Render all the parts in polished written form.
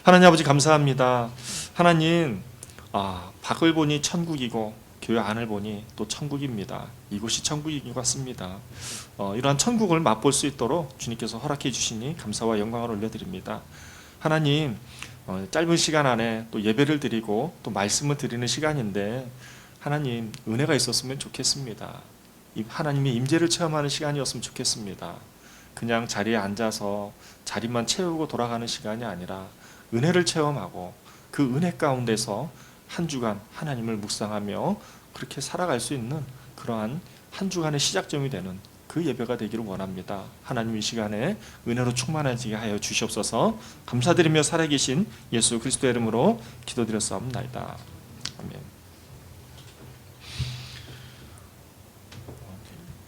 하나님 아버지 감사합니다. 하나님, 밖을 보니 천국이고 교회 안을 보니 또 천국입니다. 이곳이 천국인 것 같습니다. 이러한 천국을 맛볼 수 있도록 주님께서 허락해 주시니 감사와 영광을 올려드립니다. 하나님, 짧은 시간 안에 또 예배를 드리고 또 말씀을 드리는 시간인데 하나님 은혜가 있었으면 좋겠습니다. 하나님의 임재를 체험하는 시간이었으면 좋겠습니다. 그냥 자리에 앉아서 자리만 채우고 돌아가는 시간이 아니라 은혜를 체험하고 그 은혜 가운데서 한 주간 하나님을 묵상하며 그렇게 살아갈 수 있는 그러한 한 주간의 시작점이 되는 그 예배가 되기를 원합니다. 하나님 이 시간에 은혜로 충만하게 하여 주시옵소서. 감사드리며 살아계신 예수 그리스도의 이름으로 기도드렸사옵나이다. 아멘.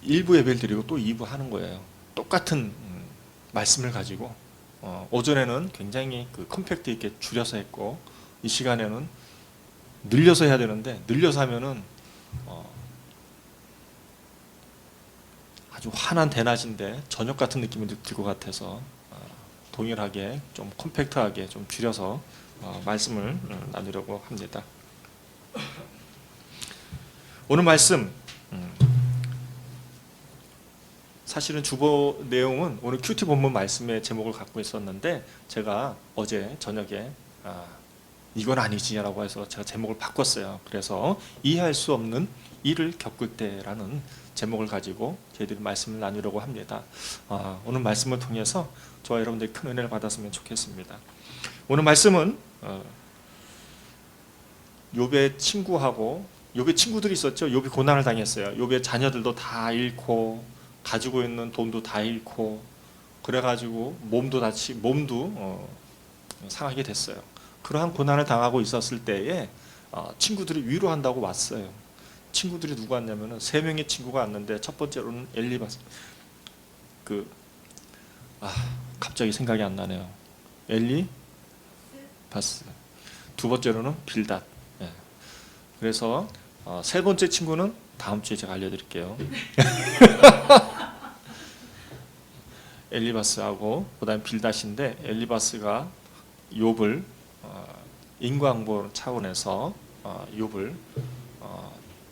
1부 예배를 드리고 또 2부 하는 거예요. 똑같은 말씀을 가지고 오전에는 굉장히 컴팩트 있게 줄여서 했고 이 시간에는 늘려서 해야 되는데 늘려서 하면은 아주 환한 대낮인데 저녁 같은 느낌이 들 것 같아서 동일하게 좀 컴팩트하게 좀 줄여서 말씀을 나누려고 합니다. 오늘 말씀 사실은 주보 내용은 오늘 큐티 본문 말씀의 제목을 갖고 있었는데 제가 어제 저녁에 이건 아니지라고 해서 제가 제목을 바꿨어요. 그래서 이해할 수 없는 일을 겪을 때라는 제목을 가지고 저희들이 말씀을 나누려고 합니다. 오늘 말씀을 통해서 저와 여러분들이 큰 은혜를 받았으면 좋겠습니다. 오늘 말씀은 욥의 친구하고 욥의 친구들이 있었죠. 욥이 고난을 당했어요. 욥의 자녀들도 다 잃고 가지고 있는 돈도 다 잃고 그래가지고 몸도 상하게 됐어요. 그러한 고난을 당하고 있었을 때에 친구들이 위로한다고 왔어요. 친구들이 누구 왔냐면은 3명의 친구가 왔는데 첫 번째로는 엘리바스 갑자기 생각이 안 나네요. 엘리바스. 두 번째로는 빌닷. 그래서 세 번째 친구는 다음 주에 제가 알려드릴게요. 엘리바스하고 그다음 빌닷인데 엘리바스가 욥을 인과응보 차원에서 욥을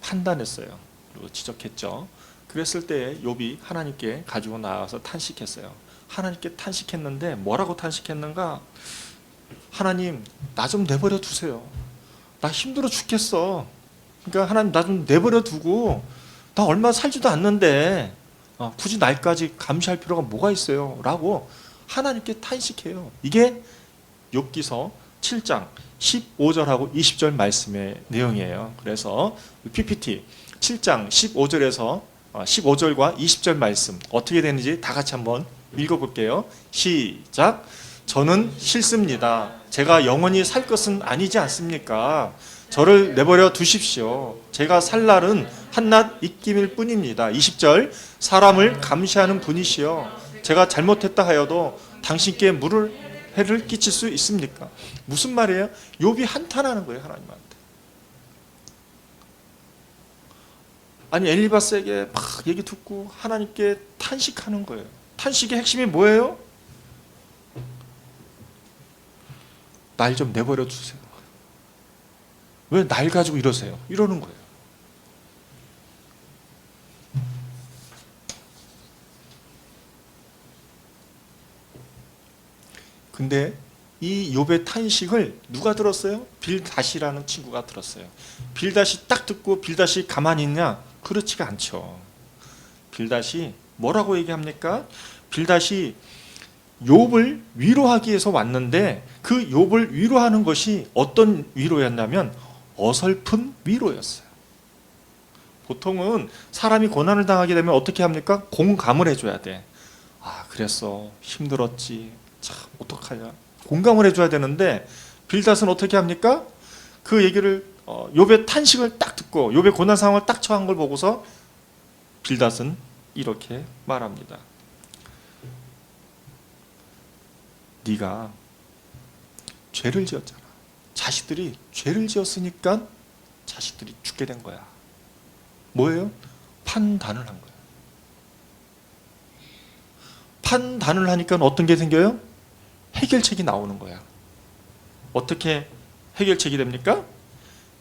판단했어요. 그리고 지적했죠. 그랬을 때 욥이 하나님께 가지고 나와서 탄식했어요. 하나님께 탄식했는데 뭐라고 탄식했는가? 하나님, 나 좀 내버려 두세요. 나 힘들어 죽겠어. 그러니까 하나님, 나 좀 내버려 두고 나 얼마 살지도 않는데 굳이 날까지 감시할 필요가 뭐가 있어요? 라고 하나님께 탄식해요. 이게 욥기서 7장 15절하고 20절 말씀의 내용이에요. 그래서 PPT 7장 15절에서 15절과 20절 말씀 어떻게 되는지 다 같이 한번 읽어볼게요. 시작. 저는 싫습니다. 제가 영원히 살 것은 아니지 않습니까? 저를 내버려 두십시오. 제가 살 날은 한낱 입김일 뿐입니다. 20절. 사람을 감시하는 분이시여 제가 잘못했다 하여도 당신께 물을 해를 끼칠 수 있습니까? 무슨 말이에요? 욥이 한탄하는 거예요, 하나님한테. 아니 엘리바스에게 막 얘기 듣고 하나님께 탄식하는 거예요. 탄식의 핵심이 뭐예요? 날 좀 내버려 두세요. 왜 날 가지고 이러세요? 이러는 거예요. 근데 이 욥의 탄식을 누가 들었어요? 빌닷이라는 친구가 들었어요. 빌닷이 딱 듣고 빌닷이 가만히 있냐? 그렇지가 않죠. 빌닷이 뭐라고 얘기합니까? 빌닷이 욥을 위로하기 위해서 왔는데 그 욥을 위로하는 것이 어떤 위로였냐면 어설픈 위로였어요. 보통은 사람이 고난을 당하게 되면 어떻게 합니까? 공감을 해줘야 돼. 그랬어. 힘들었지. 참 어떡하냐. 공감을 해줘야 되는데 빌닷은 어떻게 합니까? 그 얘기를 욥의 탄식을 딱 듣고 욥의 고난 상황을 딱 처한 걸 보고서 빌닷은 이렇게 말합니다. 네가 죄를 지었잖아. 자식들이 죄를 지었으니까 자식들이 죽게 된 거야. 뭐예요? 판단을 한 거야. 판단을 하니까 어떤 게 생겨요? 해결책이 나오는 거야. 어떻게 해결책이 됩니까?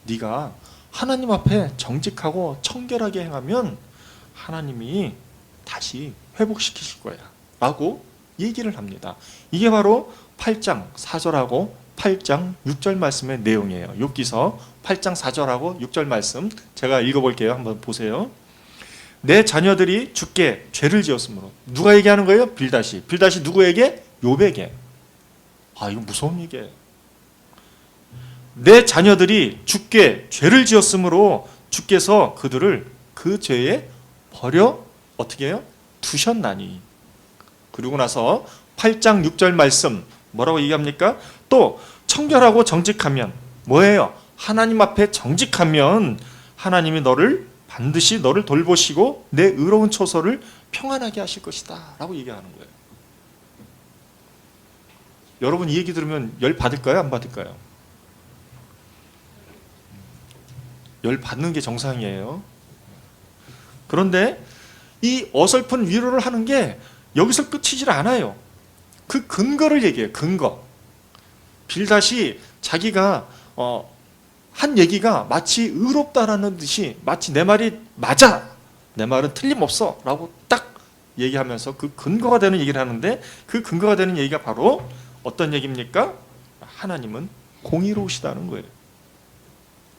네가 하나님 앞에 정직하고 청결하게 행하면 하나님이 다시 회복시키실 거야 라고 얘기를 합니다. 이게 바로 8장 4절하고 8장 6절 말씀의 내용이에요. 욥기서 8장 4절하고 6절 말씀 제가 읽어볼게요. 한번 보세요. 내 자녀들이 주께 죄를 지었으므로. 누가 얘기하는 거예요? 빌닷이. 빌닷이 누구에게? 욥에게. 아, 이거 무서운 얘기예요. 내 자녀들이 주께 죄를 지었으므로 주께서 그들을 그 죄에 버려 어떻게 해요? 두셨나니. 그리고 나서 8장 6절 말씀 뭐라고 얘기합니까? 또 청결하고 정직하면 뭐예요? 하나님 앞에 정직하면 하나님이 반드시 너를 돌보시고 내 의로운 처소를 평안하게 하실 것이다 라고 얘기하는 거예요. 여러분 이 얘기 들으면 열 받을까요? 안 받을까요? 열 받는 게 정상이에요. 그런데 이 어설픈 위로를 하는 게 여기서 끝이질 않아요. 그 근거를 얘기해요. 근거. 빌닷이 자기가 한 얘기가 마치 의롭다라는 듯이 마치 내 말이 맞아, 내 말은 틀림없어 라고 딱 얘기하면서 그 근거가 되는 얘기를 하는데 그 근거가 되는 얘기가 바로 어떤 얘기입니까? 하나님은 공의로우시다는 거예요.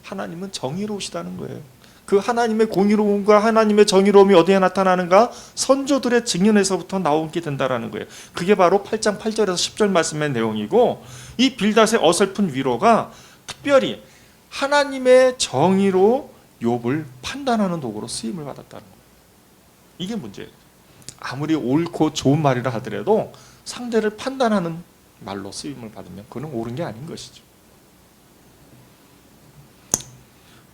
하나님은 정의로우시다는 거예요. 그 하나님의 공의로움과 하나님의 정의로움이 어디에 나타나는가? 선조들의 증언에서부터 나오게 된다는 거예요. 그게 바로 8장 8절에서 10절 말씀의 내용이고 이 빌닷의 어설픈 위로가 특별히 하나님의 정의로 욥을 판단하는 도구로 쓰임을 받았다는 거예요. 이게 문제예요. 아무리 옳고 좋은 말이라 하더라도 상대를 판단하는 말로 쓰임을 받으면 그건 옳은 게 아닌 것이죠.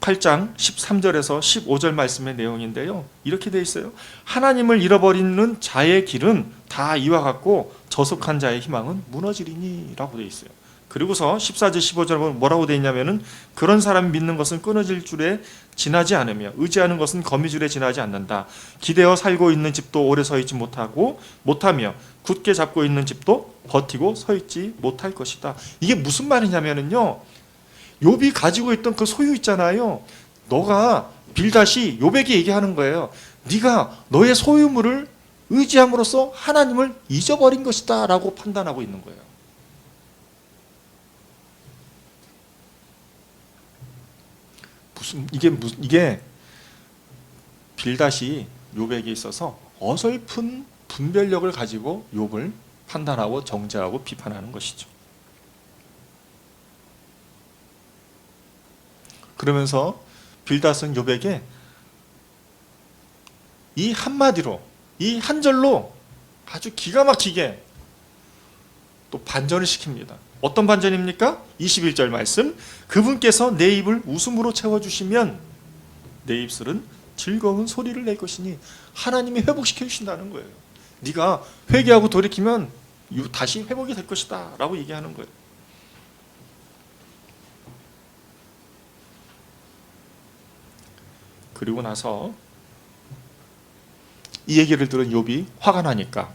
8장 13절에서 15절 말씀의 내용인데요. 이렇게 되어 있어요. 하나님을 잃어버리는 자의 길은 다 이와 같고 저속한 자의 희망은 무너지리니 라고 되어 있어요. 그리고서 14절 15절에 보면 뭐라고 되어 있냐면은 그런 사람이 믿는 것은 끊어질 줄에 지나지 않으며 의지하는 것은 거미줄에 지나지 않는다. 기대어 살고 있는 집도 오래 서 있지 못하며 굳게 잡고 있는 집도 버티고 서 있지 못할 것이다. 이게 무슨 말이냐면은요. 욥이 가지고 있던 그 소유 있잖아요. 너가 빌닷이 욥에게 얘기하는 거예요. 네가 너의 소유물을 의지함으로써 하나님을 잊어버린 것이다 라고 판단하고 있는 거예요. 이게 빌닷이 욥에게 있어서 어설픈 분별력을 가지고 욥을 판단하고 정죄하고 비판하는 것이죠. 그러면서 빌닷은 욥에게 이 한마디로, 이 한 절로 아주 기가 막히게 또 반전을 시킵니다. 어떤 반전입니까? 21절 말씀. 그분께서 내 입을 웃음으로 채워주시면 내 입술은 즐거운 소리를 낼 것이니 하나님이 회복시켜 주신다는 거예요. 네가 회개하고 돌이키면 다시 회복이 될 것이다 라고 얘기하는 거예요. 그리고 나서 이 얘기를 들은 욥이 화가 나니까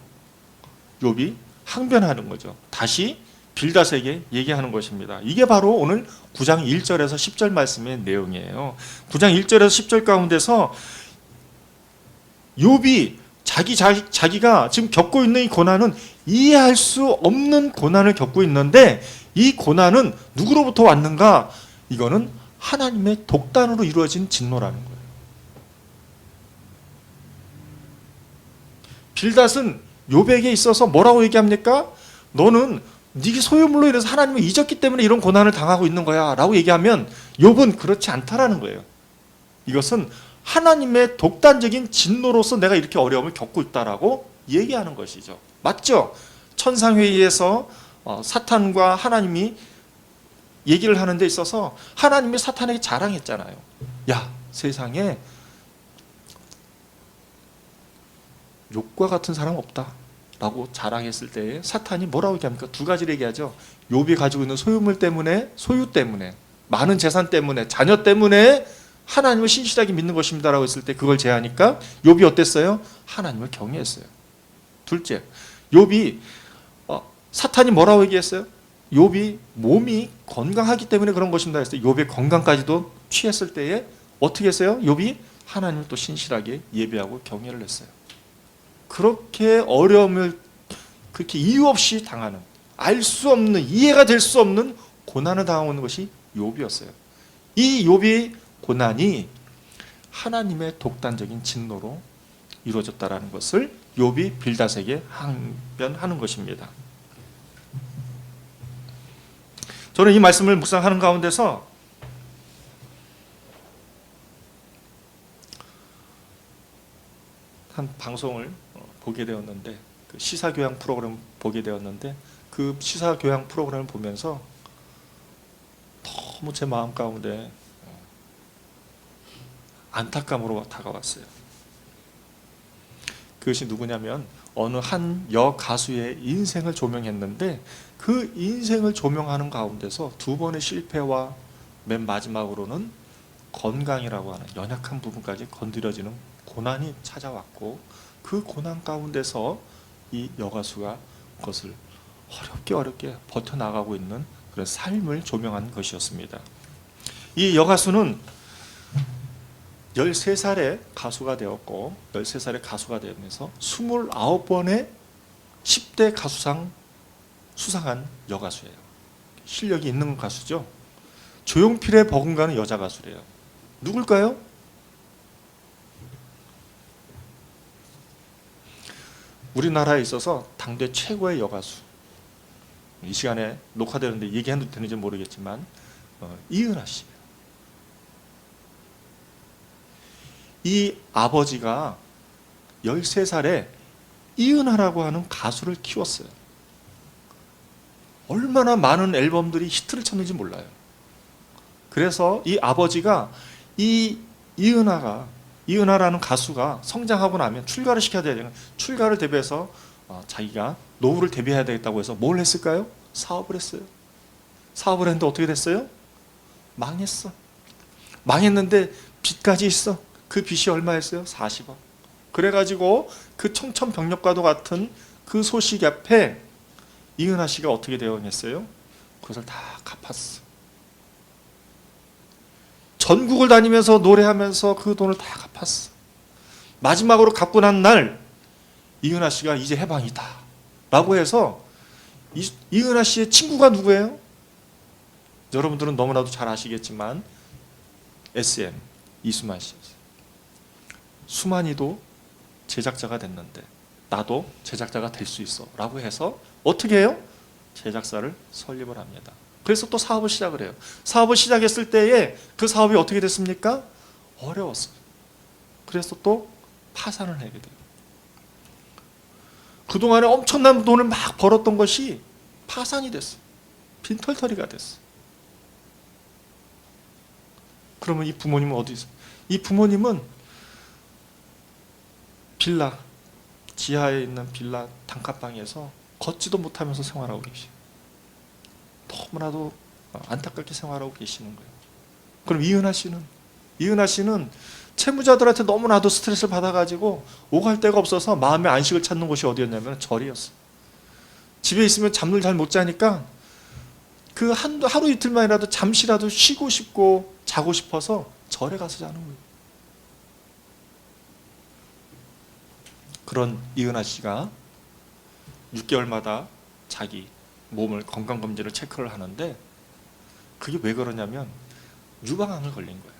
욥이 항변하는 거죠. 다시 빌닷에게 얘기하는 것입니다. 이게 바로 오늘 9장 1절에서 10절 말씀의 내용이에요. 9장 1절에서 10절 가운데서 욥이 자기가 지금 겪고 있는 이 고난은 이해할 수 없는 고난을 겪고 있는데 이 고난은 누구로부터 왔는가? 이거는 하나님의 독단으로 이루어진 진노라는 거예요. 빌닷은 욥에게 있어서 뭐라고 얘기합니까? 너는 네 소유물로 인해서 하나님을 잊었기 때문에 이런 고난을 당하고 있는 거야 라고 얘기하면 욥은 그렇지 않다라는 거예요. 이것은 하나님의 독단적인 진노로서 내가 이렇게 어려움을 겪고 있다라고 얘기하는 것이죠. 맞죠? 천상회의에서 사탄과 하나님이 얘기를 하는 데 있어서 하나님이 사탄에게 자랑했잖아요. 야, 세상에 욥과 같은 사람 없다 라고 자랑했을 때 사탄이 뭐라고 얘기합니까? 두 가지를 얘기하죠. 욥이 가지고 있는 소유물 때문에, 소유 때문에, 많은 재산 때문에, 자녀 때문에 하나님을 신실하게 믿는 것입니다 라고 했을 때 그걸 제하니까 욥이 어땠어요? 하나님을 경외했어요. 둘째, 욥이 사탄이 뭐라고 얘기했어요? 욥이 몸이 건강하기 때문에 그런 것입니다 했을 때 욥의 건강까지도 취했을 때에 어떻게 했어요? 욥이 하나님을 또 신실하게 예배하고 경외를 했어요. 그렇게 어려움을 그렇게 이유 없이 당하는, 알 수 없는, 이해가 될 수 없는 고난을 당하고 있는 것이 욥이었어요. 이 욥의 고난이 하나님의 독단적인 진노로 이루어졌다라는 것을 욥이 빌닷에게 항변하는 것입니다. 저는 이 말씀을 묵상하는 가운데서 한 방송을 보게 되었는데, 그 시사교양 프로그램 보게 되었는데, 그 시사교양 프로그램을 보면서 너무 제 마음 가운데 안타까움으로 다가왔어요. 그것이 누구냐면 어느 한 여가수의 인생을 조명했는데, 그 인생을 조명하는 가운데서 두 번의 실패와 맨 마지막으로는 건강이라고 하는 연약한 부분까지 건드려지는 고난이 찾아왔고, 그 고난 가운데서 이 여가수가 그것을 어렵게 버텨나가고 있는 그런 삶을 조명한 것이었습니다. 이 여가수는 13살에 가수가 되었고, 13살에 가수가 되면서 29번의 10대 가수상 수상한 여가수예요. 실력이 있는 가수죠. 조용필의 버금가는 여자 가수래요. 누굴까요? 우리나라에 있어서 당대 최고의 여가수, 이 시간에 녹화되는데 얘기해도 되는지 모르겠지만 이은하 씨예요. 이 아버지가 13살에 이은하라고 하는 가수를 키웠어요. 얼마나 많은 앨범들이 히트를 쳤는지 몰라요. 그래서 이 아버지가 이 이은하라는 가수가 성장하고 나면 출가를 시켜야 되는, 출가를 대비해서 자기가 노후를 대비해야 되겠다고 해서 뭘 했을까요? 사업을 했어요. 사업을 했는데 어떻게 됐어요? 망했어. 망했는데 빚까지 있어. 그 빚이 얼마였어요? 40억. 그래가지고 그 청천벽력과도 같은 그 소식 앞에 이은하 씨가 어떻게 대응했어요? 그것을 다 갚았어. 전국을 다니면서 노래하면서 그 돈을 다 갚았어. 마지막으로 갚고 난 날 이은하 씨가 이제 해방이다 라고 해서, 이은하 씨의 친구가 누구예요? 여러분들은 너무나도 잘 아시겠지만 SM 이수만 씨였어요. 수만이도 제작자가 됐는데 나도 제작자가 될 수 있어 라고 해서 어떻게 해요? 제작사를 설립을 합니다. 그래서 또 사업을 시작을 해요. 사업을 시작했을 때에 그 사업이 어떻게 됐습니까? 어려웠어요. 그래서 또 파산을 하게 돼요. 그동안에 엄청난 돈을 막 벌었던 것이 파산이 됐어요. 빈털터리가 됐어요. 그러면 이 부모님은 어디 있어요? 이 부모님은 빌라, 지하에 있는 빌라 단칸방에서 걷지도 못하면서 생활하고 계시죠. 너무나도 안타깝게 생활하고 계시는 거예요. 그럼 이은하 씨는 채무자들한테 너무나도 스트레스를 받아가지고 오갈 데가 없어서 마음의 안식을 찾는 곳이 어디였냐면 절이었어요. 집에 있으면 잠을 잘 못 자니까 그 하루 이틀만이라도 잠시라도 쉬고 싶고 자고 싶어서 절에 가서 자는 거예요. 그런 이은하 씨가 6개월마다 자기 몸을 건강검진을 체크를 하는데, 그게 왜 그러냐면 유방암을 걸린 거예요.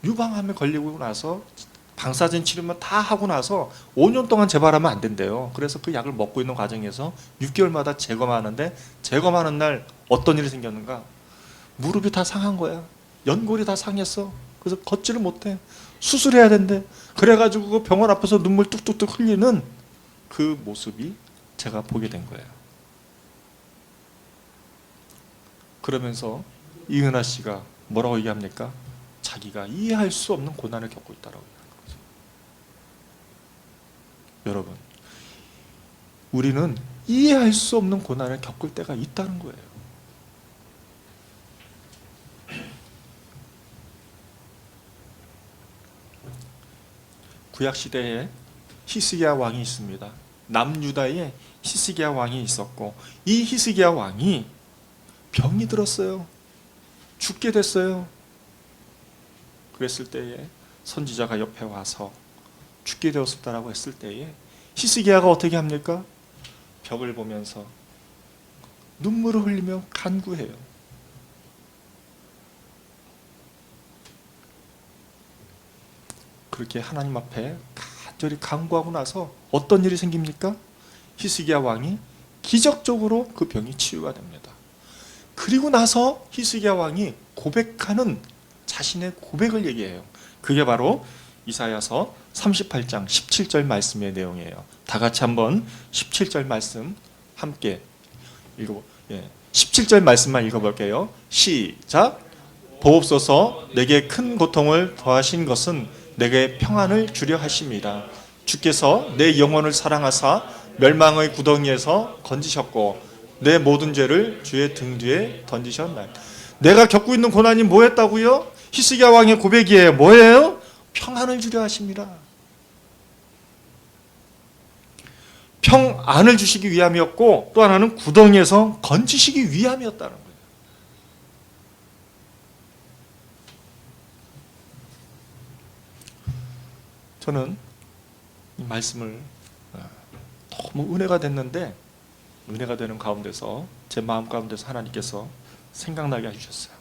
유방암에 걸리고 나서 방사선 치료만 다 하고 나서 5년 동안 재발하면 안 된대요. 그래서 그 약을 먹고 있는 과정에서 6개월마다 재검하는데, 재검하는 날 어떤 일이 생겼는가? 무릎이 다 상한 거야. 연골이 다 상했어. 그래서 걷지를 못해. 수술해야 된대. 그래가지고 그 병원 앞에서 눈물 뚝뚝뚝 흘리는 그 모습이 제가 보게 된 거예요. 그러면서 이은하 씨가 뭐라고 얘기합니까? 자기가 이해할 수 없는 고난을 겪고 있다라고 얘기하는 거죠. 여러분, 우리는 이해할 수 없는 고난을 겪을 때가 있다는 거예요. 구약 시대에 히스기야 왕이 있습니다. 남유다에 히스기야 왕이 있었고, 이 히스기야 왕이 병이 들었어요. 죽게 됐어요. 그랬을 때에 선지자가 옆에 와서 죽게 되었다라고 했을 때에 히스기야가 어떻게 합니까? 벽을 보면서 눈물을 흘리며 간구해요. 그렇게 하나님 앞에 간절히 간구하고 나서 어떤 일이 생깁니까? 히스기야 왕이 기적적으로 그 병이 치유가 됩니다. 그리고 나서 히스기야 왕이 고백하는 자신의 고백을 얘기해요. 그게 바로 이사야서 38장 17절 말씀의 내용이에요. 다 같이 한번 17절 말씀 함께 읽어. 17절 말씀만 읽어볼게요. 시작. 보옵소서, 내게 큰 고통을 더하신 것은 내게 평안을 주려 하심이라. 주께서 내 영혼을 사랑하사 멸망의 구덩이에서 건지셨고 내 모든 죄를 주의 등 뒤에 던지셨나이다. 내가 겪고 있는 고난이 뭐였다고요? 히스기야 왕의 고백이에요. 뭐예요? 평안을 주려 하심이라. 평안을 주시기 위함이었고, 또 하나는 구덩이에서 건지시기 위함이었다는 거예요. 저는 이 말씀을 너무 은혜가 됐는데, 은혜가 되는 가운데서 제 마음 가운데서 하나님께서 생각나게 해주셨어요.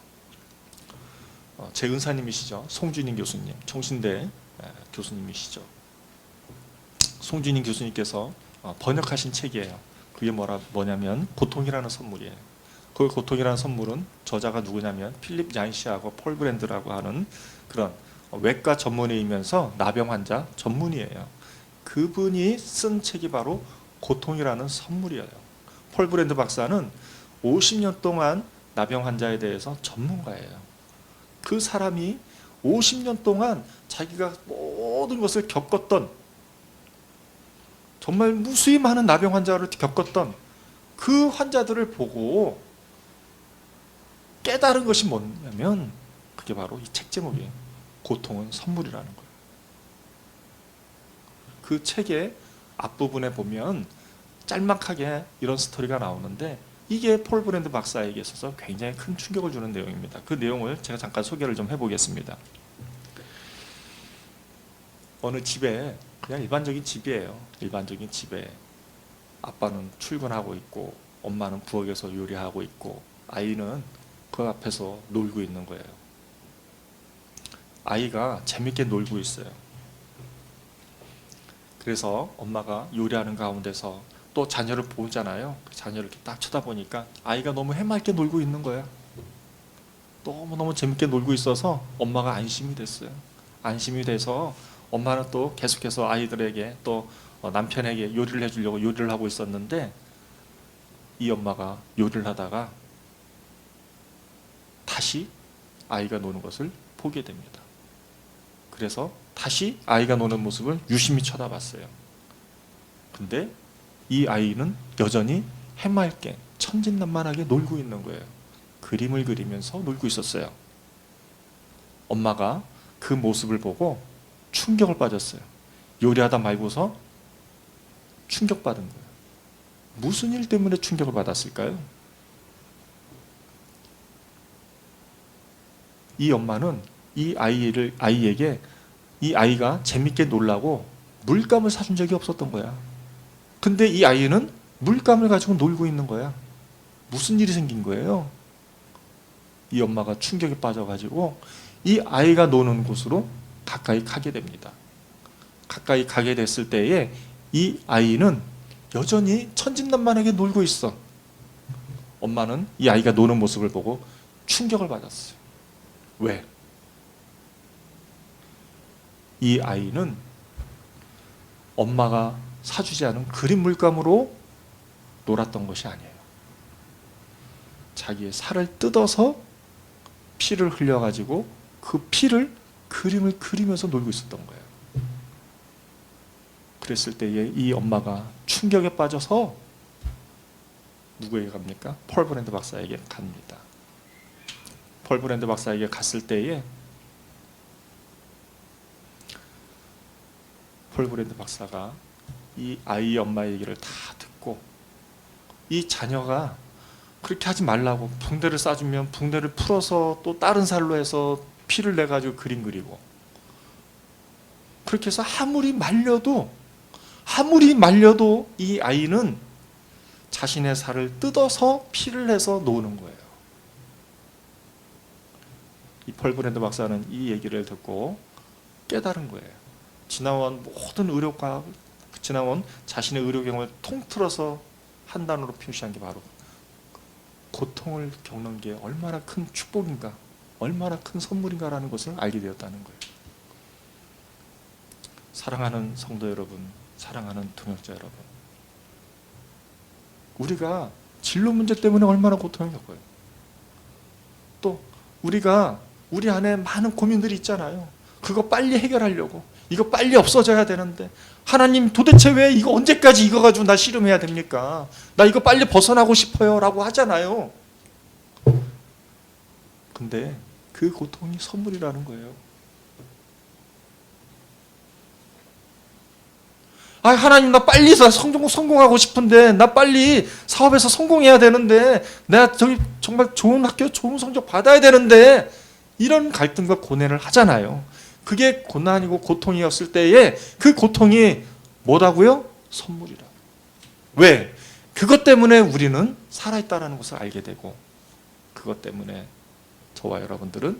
제 은사님이시죠. 송준인 교수님, 총신대 교수님이시죠. 송준인 교수님께서 번역하신 책이에요. 그게 뭐냐면 고통이라는 선물이에요. 그 고통이라는 선물은 저자가 누구냐면 필립 얀시하고 폴 브랜드라고 하는 그런 외과 전문의이면서 나병 환자 전문의예요. 그분이 쓴 책이 바로 고통이라는 선물이에요. 폴 브랜드 박사는 50년 동안 나병 환자에 대해서 전문가예요. 그 사람이 50년 동안 자기가 모든 것을 겪었던, 정말 무수히 많은 나병 환자를 겪었던 그 환자들을 보고 깨달은 것이 뭐냐면 그게 바로 이 책 제목이에요. 고통은 선물이라는 거예요. 그 책의 앞부분에 보면 짤막하게 이런 스토리가 나오는데, 이게 폴 브랜드 박사에게 있어서 굉장히 큰 충격을 주는 내용입니다. 그 내용을 제가 잠깐 소개를 좀 해보겠습니다. 어느 집에, 그냥 일반적인 집이에요. 일반적인 집에 아빠는 출근하고 있고 엄마는 부엌에서 요리하고 있고 아이는 그 앞에서 놀고 있는 거예요. 아이가 재밌게 놀고 있어요. 그래서 엄마가 요리하는 가운데서 또 자녀를 보잖아요. 자녀를 이렇게 딱 쳐다보니까 아이가 너무 해맑게 놀고 있는 거야. 너무너무 재밌게 놀고 있어서 엄마가 안심이 됐어요. 안심이 돼서 엄마는 또 계속해서 아이들에게 또 남편에게 요리를 해주려고 요리를 하고 있었는데, 이 엄마가 요리를 하다가 다시 아이가 노는 것을 보게 됩니다. 그래서 다시 아이가 노는 모습을 유심히 쳐다봤어요. 근데 이 아이는 여전히 해맑게 천진난만하게 놀고 있는 거예요. 그림을 그리면서 놀고 있었어요. 엄마가 그 모습을 보고 충격을 빠졌어요. 요리하다 말고서 충격받은 거예요. 무슨 일 때문에 충격을 받았을까요? 이 엄마는 이 아이에게 이 아이가 재밌게 놀라고 물감을 사준 적이 없었던 거야. 근데 이 아이는 물감을 가지고 놀고 있는 거야. 무슨 일이 생긴 거예요? 이 엄마가 충격에 빠져가지고 이 아이가 노는 곳으로 가까이 가게 됩니다. 가까이 가게 됐을 때에 이 아이는 여전히 천진난만하게 놀고 있어. 엄마는 이 아이가 노는 모습을 보고 충격을 받았어요. 왜? 이 아이는 엄마가 사주지 않은 그림 물감으로 놀았던 것이 아니에요. 자기의 살을 뜯어서 피를 흘려가지고 그 피를 그림을 그리면서 놀고 있었던 거예요. 그랬을 때에 이 엄마가 충격에 빠져서 누구에게 갑니까? 폴 브랜드 박사에게 갑니다. 폴 브랜드 박사에게 갔을 때에 폴 브랜드 박사가 이 아이 엄마 얘기를 다 듣고 이 자녀가 그렇게 하지 말라고 붕대를 싸주면 붕대를 풀어서 또 다른 살로 해서 피를 내가지고 그림 그리고, 그렇게 해서 아무리 말려도 이 아이는 자신의 살을 뜯어서 피를 내서 노는 거예요. 이 펄 브랜드 박사는 이 얘기를 듣고 깨달은 거예요. 지나온 모든 의료과, 지나온 자신의 의료 경험을 통틀어서 한 단어로 표시한 게 바로 고통을 겪는 게 얼마나 큰 축복인가, 얼마나 큰 선물인가라는 것을 알게 되었다는 거예요. 사랑하는 성도 여러분, 사랑하는 동역자 여러분, 우리가 진로 문제 때문에 얼마나 고통을 겪어요. 또 우리가 우리 안에 많은 고민들이 있잖아요. 그거 빨리 해결하려고, 이거 빨리 없어져야 되는데, 하나님 도대체 왜 이거 언제까지 이거 가지고 나 씨름해야 됩니까? 나 이거 빨리 벗어나고 싶어요 라고 하잖아요. 근데 그 고통이 선물이라는 거예요. 아, 하나님 나 빨리 성공하고 싶은데, 나 빨리 사업에서 성공해야 되는데, 내가 정말 좋은 학교 좋은 성적 받아야 되는데, 이런 갈등과 고뇌를 하잖아요. 그게 고난이고 고통이었을 때에 그 고통이 뭐라고요? 선물이라. 왜? 그것 때문에 우리는 살아있다는 것을 알게 되고, 그것 때문에 저와 여러분들은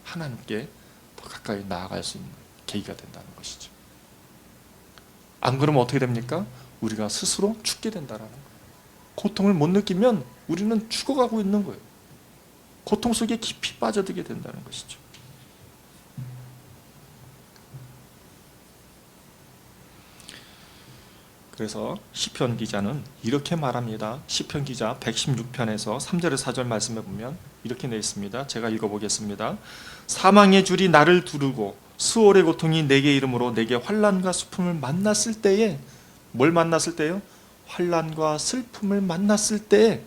하나님께 더 가까이 나아갈 수 있는 계기가 된다는 것이죠. 안 그러면 어떻게 됩니까? 우리가 스스로 죽게 된다는 거예요. 고통을 못 느끼면 우리는 죽어가고 있는 거예요. 고통 속에 깊이 빠져들게 된다는 것이죠. 그래서 시편 기자는 이렇게 말합니다. 시편 기자 116편에서 3절에 4절 말씀해 보면 이렇게 되어 있습니다. 제가 읽어보겠습니다. 사망의 줄이 나를 두르고 수월의 고통이 내게 이름으로 내게 환난과 슬픔을 만났을 때에, 뭘 만났을 때요? 환난과 슬픔을 만났을 때에,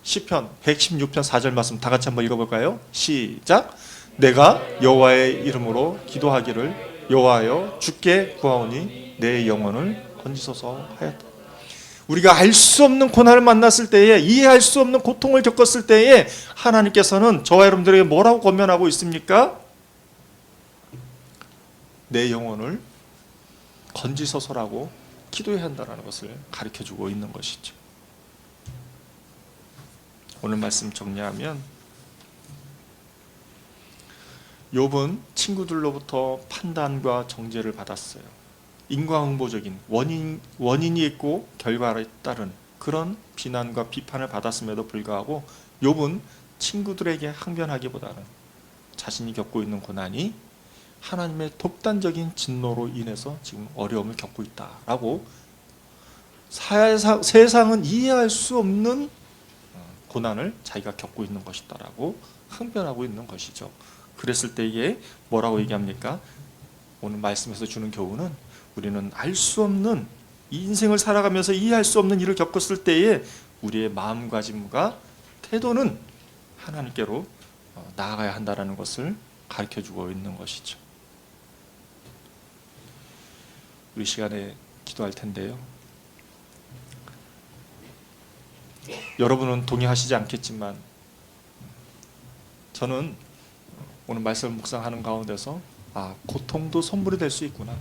시편 116편 4절 말씀 다 같이 한번 읽어볼까요? 시작. 내가 여호와의 이름으로 기도하기를 여호와여 주께 구하오니 내 영혼을 건지소서 하였다. 우리가 알 수 없는 고난을 만났을 때에, 이해할 수 없는 고통을 겪었을 때에 하나님께서는 저와 여러분들에게 뭐라고 권면하고 있습니까? 내 영혼을 건지소서라고 기도해야 한다는 것을 가르쳐주고 있는 것이죠. 오늘 말씀 정리하면, 욥은 친구들로부터 판단과 정죄를 받았어요. 인과응보적인 원인이 있고 결과에 따른 그런 비난과 비판을 받았음에도 불구하고 욥은 친구들에게 항변하기보다는 자신이 겪고 있는 고난이 하나님의 독단적인 진노로 인해서 지금 어려움을 겪고 있다라고, 세상은 이해할 수 없는 고난을 자기가 겪고 있는 것이다라고 항변하고 있는 것이죠. 그랬을 때 이게 뭐라고 얘기합니까? 오늘 말씀에서 주는 교훈은, 우리는 알 수 없는, 이 인생을 살아가면서 이해할 수 없는 일을 겪었을 때에 우리의 마음가짐과 태도는 하나님께로 나아가야 한다는 것을 가르쳐주고 있는 것이죠. 우리 시간에 기도할 텐데요. 여러분은 동의하시지 않겠지만 저는 오늘 말씀을 묵상하는 가운데서 고통도 선물이 될 수 있구나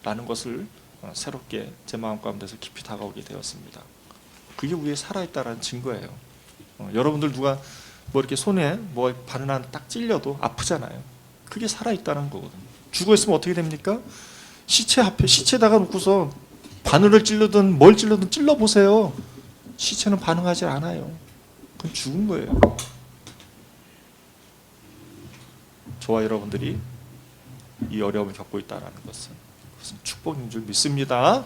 라는 것을 새롭게 제 마음 가운데서 깊이 다가오게 되었습니다. 그게 우리의 살아있다라는 증거예요. 여러분들 누가 뭐 이렇게 손에 뭐 바늘 하나 딱 찔려도 아프잖아요. 그게 살아있다는 거거든요. 죽어있으면 어떻게 됩니까? 시체 앞에 시체다가 놓고서 바늘을 찔르든 뭘 찔르든 찔러보세요. 시체는 반응하지 않아요. 그건 죽은 거예요. 저와 여러분들이 이 어려움을 겪고 있다는 것은 축복인 줄 믿습니다.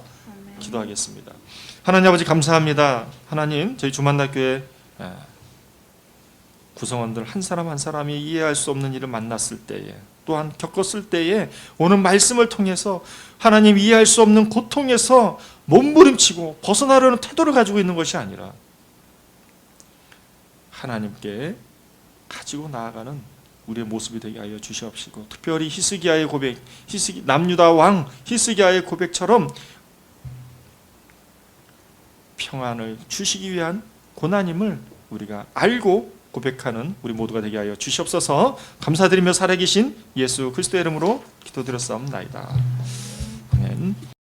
기도하겠습니다. 하나님 아버지 감사합니다. 하나님, 저희 주만나교회 구성원들 한 사람 한 사람이 이해할 수 없는 일을 만났을 때에, 또한 겪었을 때에 오늘 말씀을 통해서 하나님 이해할 수 없는 고통에서 몸부림치고 벗어나려는 태도를 가지고 있는 것이 아니라 하나님께 가지고 나아가는 우리의 모습이 되게 하여 주시옵시고, 특별히 히스기야의 고백, 남유다 왕 히스기야의 고백처럼 평안을 주시기 위한 고난임을 우리가 알고 고백하는 우리 모두가 되게 하여 주시옵소서. 감사드리며 살아계신 예수 그리스도의 이름으로 기도드렸사옵나이다. 아멘.